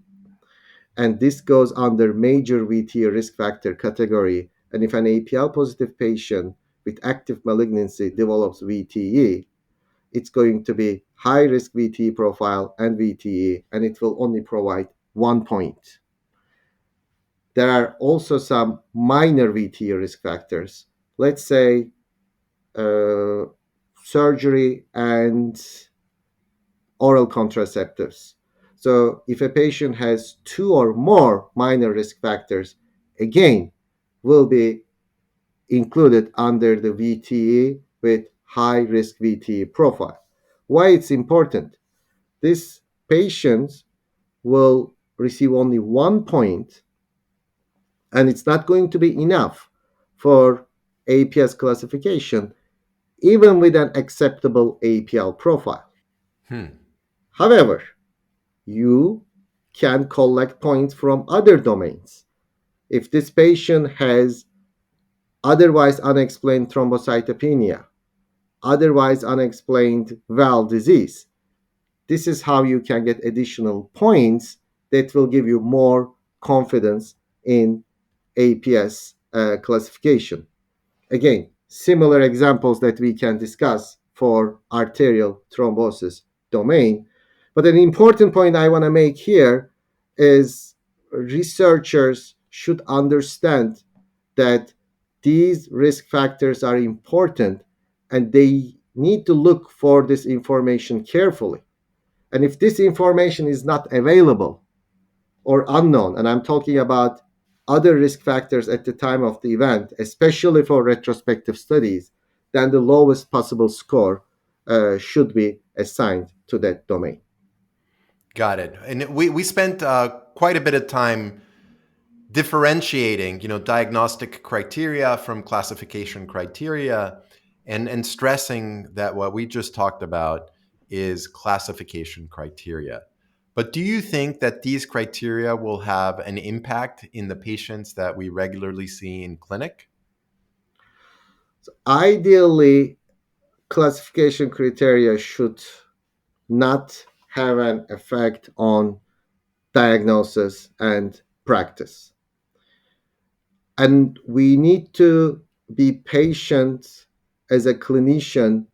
And this goes under major VTE risk factor category. And if an APL positive patient with active malignancy develops VTE, it's going to be high risk VTE profile and VTE, and it will only provide 1 point. There are also some minor VTE risk factors. Let's say uh, surgery and oral contraceptives. So, if a patient has two or more minor risk factors, again, will be included under the VTE with high risk VTE profile. Why it's important? These patients will receive only 1 point, and it's not going to be enough for APS classification, even with an acceptable APL profile. Hmm. However, you can collect points from other domains. If this patient has otherwise unexplained thrombocytopenia, otherwise unexplained valve disease, this is how you can get additional points that will give you more confidence in APS classification. Again, similar examples that we can discuss for arterial thrombosis domain. But an important point I want to make here is researchers should understand that these risk factors are important and they need to look for this information carefully. And if this information is not available or unknown, and I'm talking about other risk factors at the time of the event, especially for retrospective studies, then the lowest possible score should be assigned to that domain. Got it. And we spent quite a bit of time differentiating, diagnostic criteria from classification criteria, and stressing that what we just talked about is classification criteria. But do you think that these criteria will have an impact in the patients that we regularly see in clinic? Ideally, classification criteria should not have an effect on diagnosis and practice. And we need to be patient as a clinician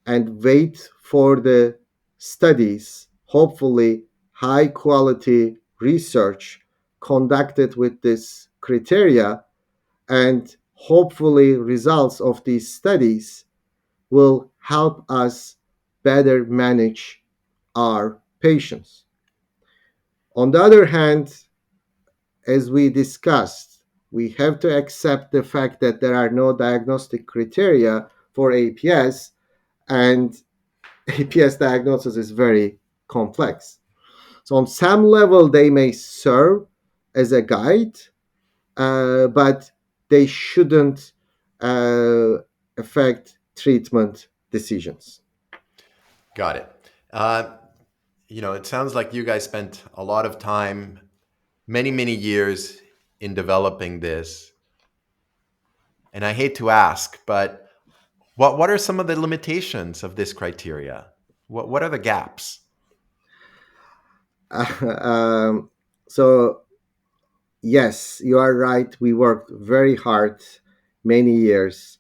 and wait for the studies, hopefully, high quality research conducted with this criteria, and hopefully, results of these studies will help us better manage our patients. On the other hand, as we discussed, we have to accept the fact that there are no diagnostic criteria for APS, and APS diagnosis is very complex. So, on some level, they may serve as a guide, but they shouldn't uh, affect treatment decisions. Got it. Uh, it sounds like you guys spent a lot of time, many, many years in developing this. And I hate to ask, but what are some of the limitations of this criteria? What are the gaps? um, so, yes, you are right. We worked very hard many years.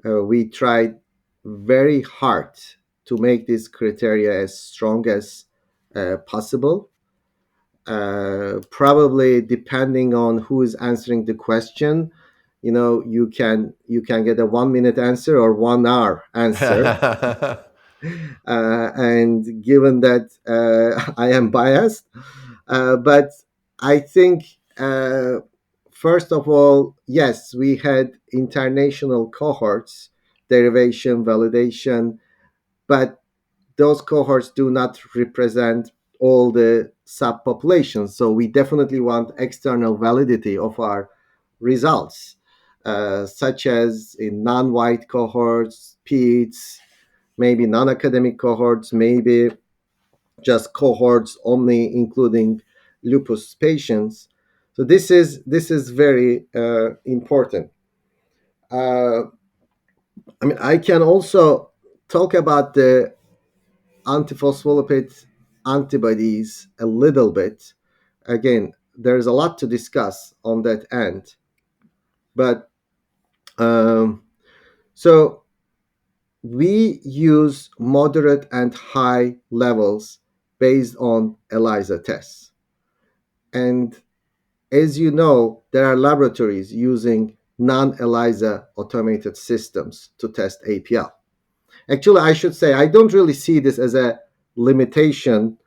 We tried very hard to make this criteria as strong as possible. Probably depending on who is answering the question, you can get a 1 minute answer or 1 hour answer. And given that I am biased, but I think, first of all, yes, we had international cohorts, derivation, validation, but those cohorts do not represent all the subpopulations. So we definitely want external validity of our results, such as in non-white cohorts, PEDS, maybe non-academic cohorts, maybe just cohorts only including lupus patients. So this is very important. Uh, I mean, I can also talk about the antiphospholipid antibodies a little bit. Again, there's a lot to discuss on that end, but um, so we use moderate and high levels based on ELISA tests. And as you know, there are laboratories using non ELISA automated systems to test APL. Actually, I should say I don't really see this as a limitation.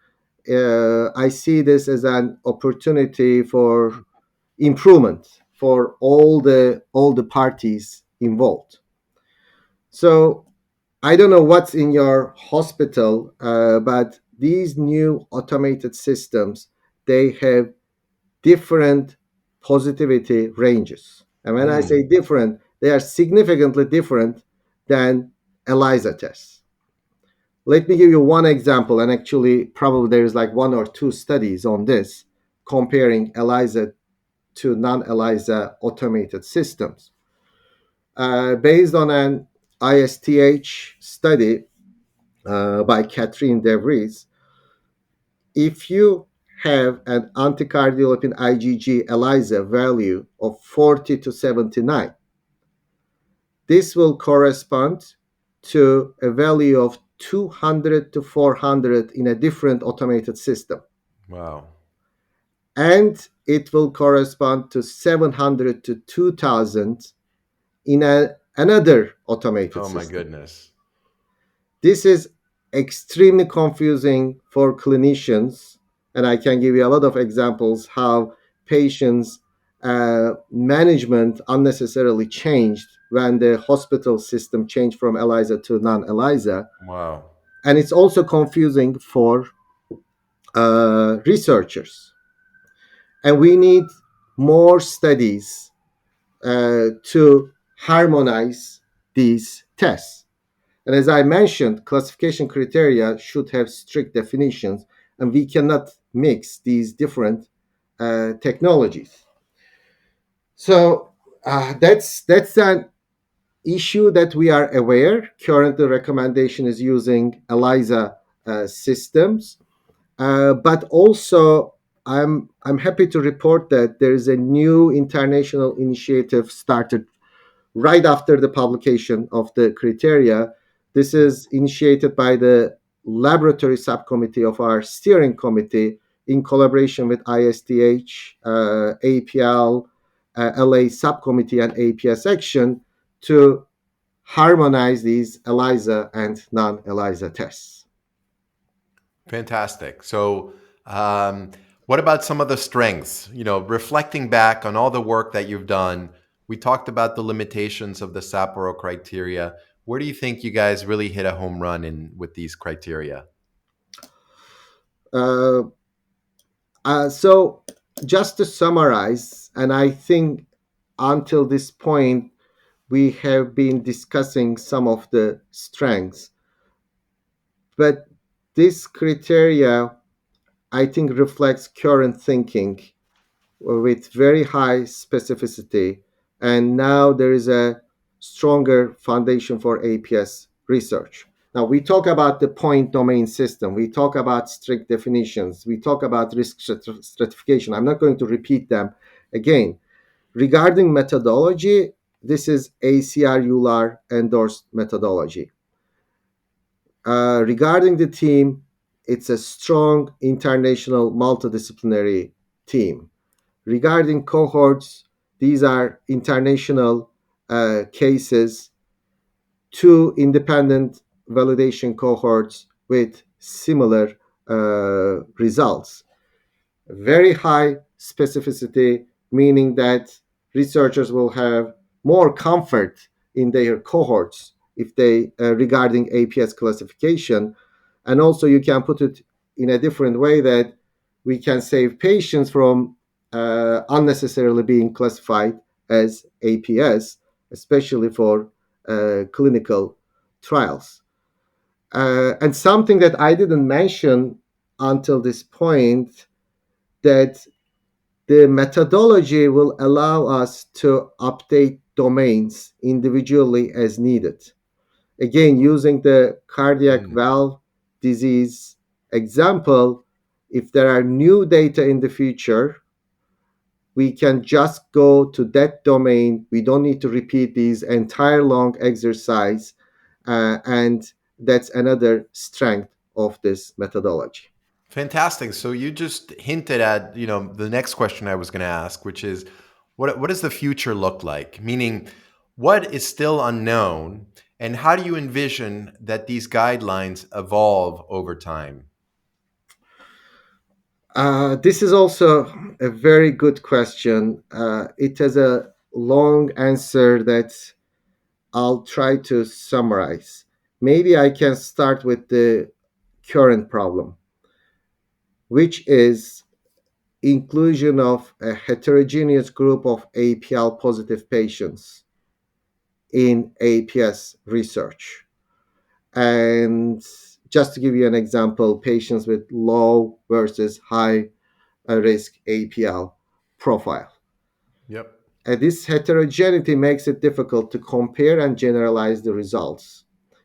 I see this as an opportunity for improvement for all the parties involved. So I don't know what's in your hospital, but these new automated systems, they have different positivity ranges. And when I say Mm, different, they are significantly different than ELISA tests. Let me give you one example, and actually, probably there's like one or two studies on this comparing ELISA to non ELISA automated systems. Based on an ISTH study by Catherine DeVries, if you have an anticardiolipin IgG ELISA value of 40 to 79, this will correspond to a value of 200 to 400 in a different automated system. wow. And it will correspond to 700 to 2000 in another automated Oh my system. goodness. This is extremely confusing for clinicians, and I can give you a lot of examples how patients management unnecessarily changed when the hospital system changed from ELISA to non-ELISA. Wow. And it's also confusing for researchers. And we need more studies to harmonize these tests. And as I mentioned, classification criteria should have strict definitions, and we cannot mix these different technologies. So that's an issue that we are aware. Currently, recommendation is using ELISA systems, but also I'm happy to report that there is a new international initiative started right after the publication of the criteria. This is initiated by the laboratory subcommittee of our steering committee in collaboration with ISTH, APL, LA subcommittee, and APS section to harmonize these ELISA and non ELISA tests. Fantastic. So, what about some of the strengths? Reflecting back on all the work that you've done, we talked about the limitations of the Sapporo criteria. Where do you think you guys really hit a home run in with these criteria? Uh, so, just to summarize, and I think until this point, we have been discussing some of the strengths, but this criteria, I think, reflects current thinking with very high specificity. And now there is a stronger foundation for APS research. Now, we talk about the point domain system, we talk about strict definitions, we talk about risk stratification. I'm not going to repeat them again. Regarding methodology, this is ACR ULAR endorsed methodology. Regarding the team, it's a strong international multidisciplinary team. Regarding cohorts, these are international cases, two independent validation cohorts with similar results. Very high specificity, meaning that researchers will have more comfort in their cohorts if they regarding APS classification. And also you can put it in a different way that we can save patients from unnecessarily being classified as APS, especially for clinical trials. And something that I didn't mention until this point, that the methodology will allow us to update domains individually as needed. Again, using the cardiac Mm. valve disease example, if there are new data in the future, we can just go to that domain. We don't need to repeat these entire long exercise, and that's another strength of this methodology. Fantastic. So you just hinted at, the next question I was going to ask, which is what does the future look like? Meaning, what is still unknown, and how do you envision that these guidelines evolve over time? This is also a very good question. It has a long answer that I'll try to summarize. Maybe I can start with the current problem, which is inclusion of a heterogeneous group of APL positive patients in APS research. And just to give you an example, patients with low versus high risk APL profile. Yep. And this heterogeneity makes it difficult to compare and generalize the results.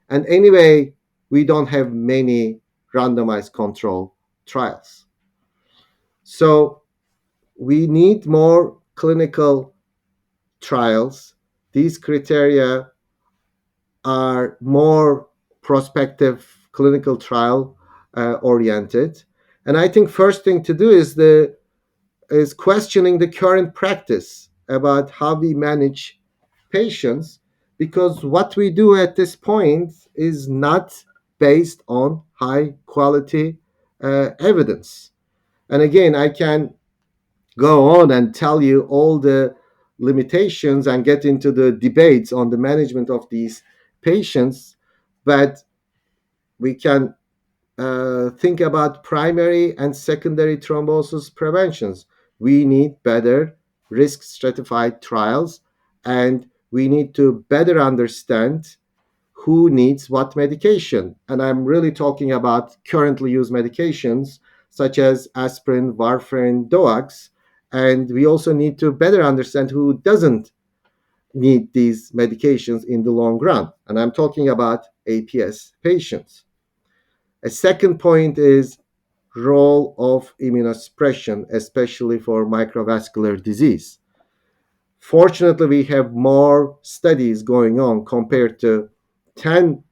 And anyway, we don't have many randomized control trials. So we need more clinical trials. These criteria are more prospective clinical trial oriented. And I think first thing to do is questioning the current practice about how we manage patients, because what we do at this point is not based on high quality evidence. And again, I can go on and tell you all the limitations and get into the debates on the management of these patients, but we can think about primary and secondary thrombosis preventions. We need better risk stratified trials, and we need to better understand who needs what medication. And I'm really talking about currently used medications such as aspirin, warfarin, DOACs. And we also need to better understand who doesn't need these medications in the long run. And I'm talking about APS patients. A second point is role of immunosuppression, especially for microvascular disease. Fortunately, we have more studies going on compared to 10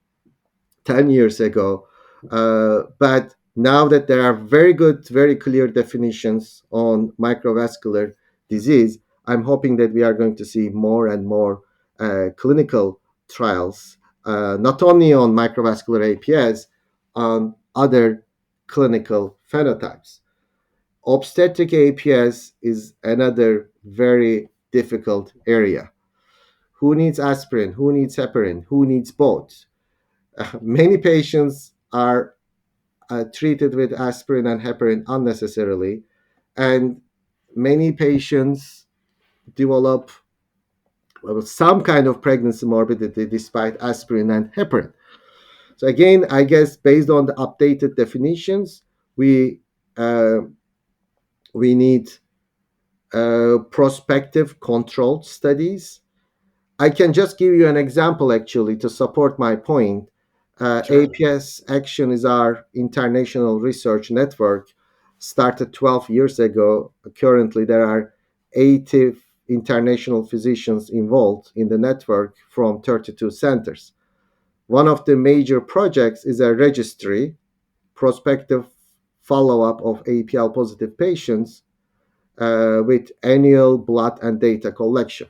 10 years ago. But now that there are very good, very clear definitions on microvascular disease, I'm hoping that we are going to see more and more clinical trials, not only on microvascular APS, on other clinical phenotypes. Obstetric APS is another very difficult area. Who needs aspirin? Who needs heparin? Who needs both? Many patients are treated with aspirin and heparin unnecessarily, and many patients develop some kind of pregnancy morbidity despite aspirin and heparin. So again, I guess based on the updated definitions, we uh, we need prospective controlled studies. I can just give you an example actually to support my point. Sure. APS Action is our international research network, started 12 years ago. Currently, there are 80 international physicians involved in the network from 32 centers. One of the major projects is a registry, prospective follow up of APL positive patients with annual blood and data collection.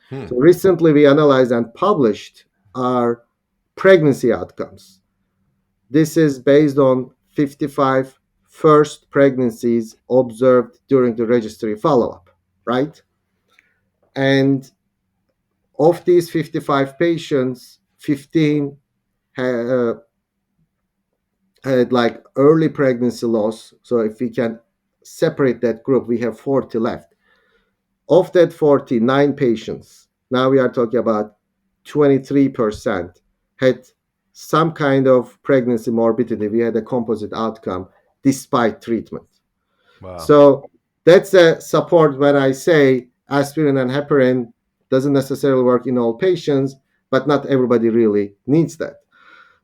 Hmm. So recently we analyzed and published our pregnancy outcomes. This is based on 55 first pregnancies observed during the registry follow up, right? And of these 55 patients, 15 had, had like early pregnancy loss. So if we can separate that group, we have 40 left. Of that 49 patients, now we are talking about 23% had some kind of pregnancy morbidity. We had a composite outcome despite treatment. Wow. So that's a support when I say aspirin and heparin doesn't necessarily work in all patients, but not everybody really needs that.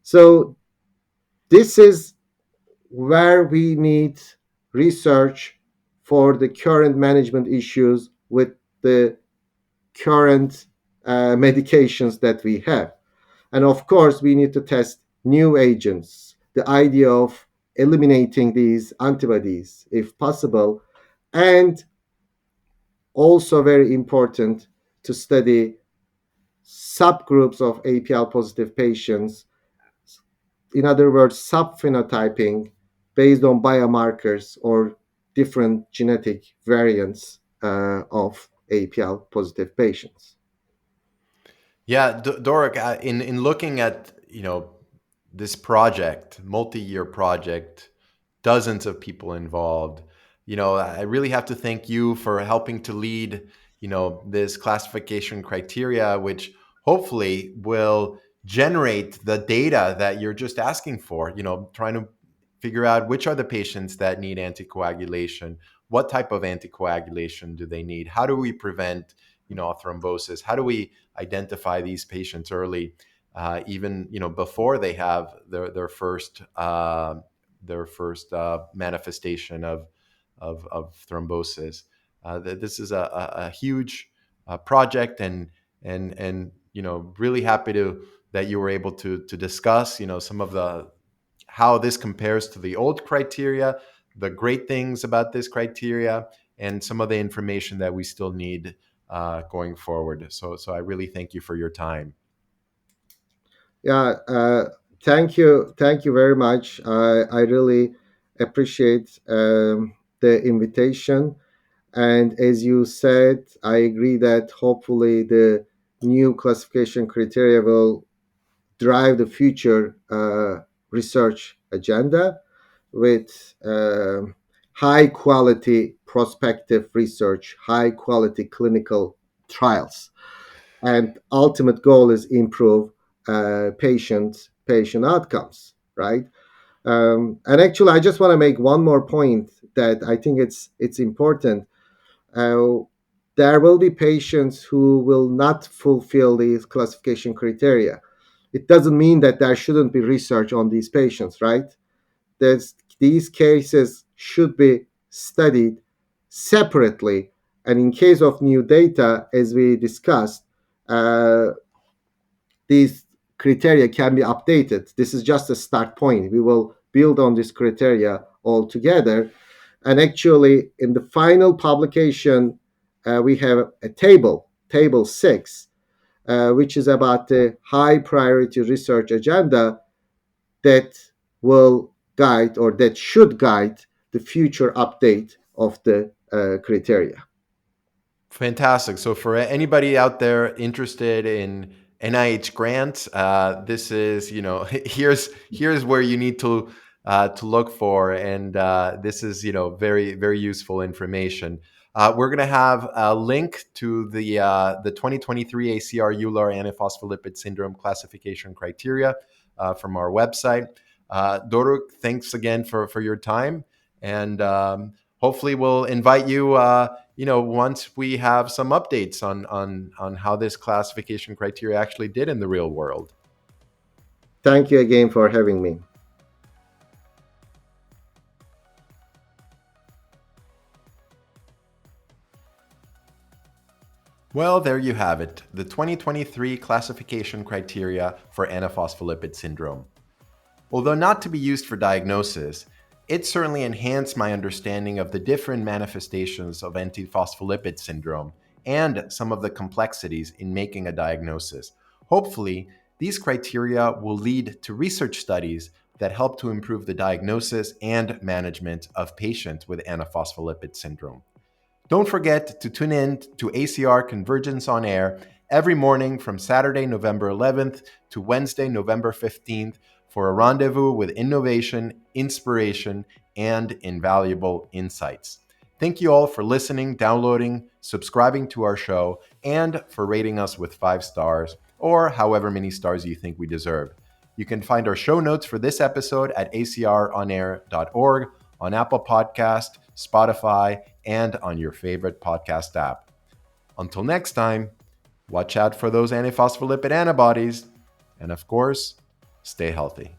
So this is where we need research for the current management issues with the current medications that we have. And of course, we need to test new agents. The idea of eliminating these antibodies, if possible, and also very important to study subgroups of APL positive patients. In other words, subphenotyping based on biomarkers or different genetic variants of APL positive patients. Yeah, Doric, in looking at, this project, multi-year project, dozens of people involved, I really have to thank you for helping to lead, this classification criteria, which hopefully will generate the data that you're just asking for, trying to figure out which are the patients that need anticoagulation, what type of anticoagulation do they need, how do we prevent, thrombosis, how do we identify these patients early, even before they have their first manifestation of thrombosis. This is a huge project, and really happy to that you were able to discuss some of the how this compares to the old criteria, the great things about this criteria, and some of the information that we still need going forward. So I really thank you for your time. Yeah, thank you very much. I really appreciate the invitation. And as you said, I agree that hopefully the new classification criteria will drive the future research agenda with high quality prospective research, high quality clinical trials. And ultimate goal is improve patient outcomes, right? And actually, I just want to make one more point that I think it's important. uh, there will be patients who will not fulfill these classification criteria. It doesn't mean that there shouldn't be research on these patients, right? These cases should be studied separately. And in case of new data, as we discussed, uh, these criteria can be updated. This is just a start point. We will build on this criteria all together. And actually, in the final publication, we have a table 6, which is about the high priority research agenda that will guide or that should guide the future update of the criteria. Fantastic. So for anybody out there interested in NIH grants, this is, here's where you need to look for, and this is, very very useful information. We're gonna have a link to the 2023 ACR EULAR antiphospholipid syndrome classification criteria from our website. Doruk, thanks again for your time, and hopefully we'll invite you. Once we have some updates on how this classification criteria actually did in the real world. Thank you again for having me. Well, there you have it, the 2023 classification criteria for antiphospholipid syndrome. Although not to be used for diagnosis, it certainly enhanced my understanding of the different manifestations of antiphospholipid syndrome and some of the complexities in making a diagnosis. Hopefully, these criteria will lead to research studies that help to improve the diagnosis and management of patients with antiphospholipid syndrome. Don't forget to tune in to ACR Convergence on Air every morning from Saturday, November 11th to Wednesday, November 15th for a rendezvous with innovation, inspiration, and invaluable insights. Thank you all for listening, downloading, subscribing to our show, and for rating us with 5 stars or however many stars you think we deserve. You can find our show notes for this episode at acronair.org, on Apple Podcast, Spotify, and on your favorite podcast app. Until next time, watch out for those antiphospholipid antibodies, and of course, stay healthy.